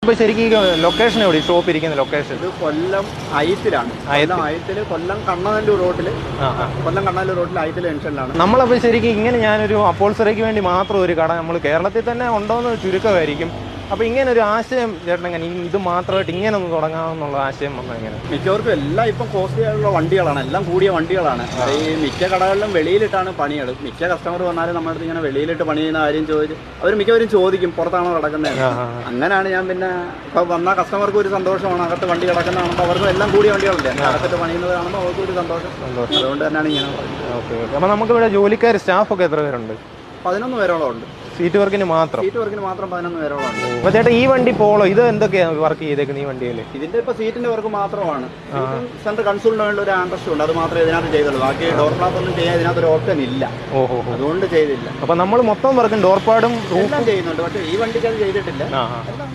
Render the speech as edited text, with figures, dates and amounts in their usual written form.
ഇപ്പോൾ ശരിക്കും ലൊക്കേഷൻ എവിടെ ഷോപ്പ് ഇരിക്കുന്ന ലൊക്കേഷൻ? ഇത് കൊല്ലം അയത്തിലാണ്. കൊല്ലം കണ്ണനല്ലൂർ റോഡിൽ, അയത്തിൽ ജംഗ്ഷനിലാണ്. നമ്മളപ്പോൾ ശരിക്കും ഇങ്ങനെ ഞാനൊരു അപ്പോൾസറിക്ക് വേണ്ടി മാത്രം ഒരു കട നമ്മൾ കേരളത്തിൽ തന്നെ ഉണ്ടോയെന്ന് ചുരുക്കമായിരിക്കും. അപ്പോൾ ഇങ്ങനെ ഒരു ആശയം ചേട്ടൻ എങ്ങനെ ഇത് മാത്രമായിട്ട് ഇങ്ങനെ ഒന്ന് തുടങ്ങാമെന്നുള്ള ആശയം വന്നത് എങ്ങനെ? മിക്കവർക്കും എല്ലാം ഇപ്പം കോസ്റ്റ്ലി ആയിട്ടുള്ള വണ്ടികളാണ്, എല്ലാം കൂടിയ വണ്ടികളാണ്. ഈ മിക്ക കടകളിലും വെളിയിലിട്ടാണ് പണികൾ. മിക്ക കസ്റ്റമർ വന്നാലും നമ്മുടെ അടുത്ത് ഇങ്ങനെ വെളിയിലിട്ട് പണി ചെയ്യുന്ന കാര്യം ചോദിച്ച് അവർ മിക്കവരും ചോദിക്കും പുറത്താണോ കിടക്കുന്നത്. അങ്ങനെയാണ് ഞാൻ പിന്നെ ഇപ്പം വന്ന കസ്റ്റമർക്ക് ഒരു സന്തോഷമാണ്, അകത്ത് വണ്ടി കിടക്കുന്നതാണെമ്പോൾ അവർക്കും എല്ലാം കൂടിയ വണ്ടികളല്ലേ, അകത്തിട്ട് പണിയുന്നത് കാണുമ്പോൾ അവർക്കും ഒരു സന്തോഷം. അതുകൊണ്ട് തന്നെയാണ് ഇങ്ങനെ പറയുന്നത്. Okay okay. അപ്പോൾ നമുക്കിവിടെ ജോലിക്കാർ സ്റ്റാഫൊക്കെ എത്ര പേരുണ്ട്? 11 പേരോളം ഉണ്ട്. സീറ്റ് വർക്കിന് മാത്രം? സീറ്റ് വർക്കിന് മാത്രം 11 പേരോളം ഉണ്ട്. അപ്പോൾ ചേട്ടാ ഈ വണ്ടി പോളോ ഇത് എന്തൊക്കെയാണ് വർക്ക് ചെയ്തേക്കുന്നത് ഈ വണ്ടിയിൽ? ഇതിന്റെ ഇപ്പോൾ സീറ്റിന്റെ വർക്ക് മാത്രമാണ്. സെൻട്രൽ കൺസോളിന് വേണ്ട ഒരു ആൻഡ്രസ്റ്റ് ഉണ്ട്, അത് മാത്രമേ ഇതിനകത്ത് ചെയ്തുള്ളൂ. ബാക്കി ഡോർ ഫ്ലാപ്പ് ഒന്നും ചെയ്യാൻ ഇതിനകത്ത് ഒരു ഓപ്ഷൻ ഇല്ല. ഓഹോ, അതുകൊണ്ട് ചെയ്തില്ല. അപ്പോൾ നമ്മൾ മൊത്തം വർക്കും ഡോർ പാഡും എല്ലാം ചെയ്യുന്നുണ്ട്, പക്ഷേ ഈ വണ്ടിക്ക് അത് ചെയ്തിട്ടില്ല. എല്ലാം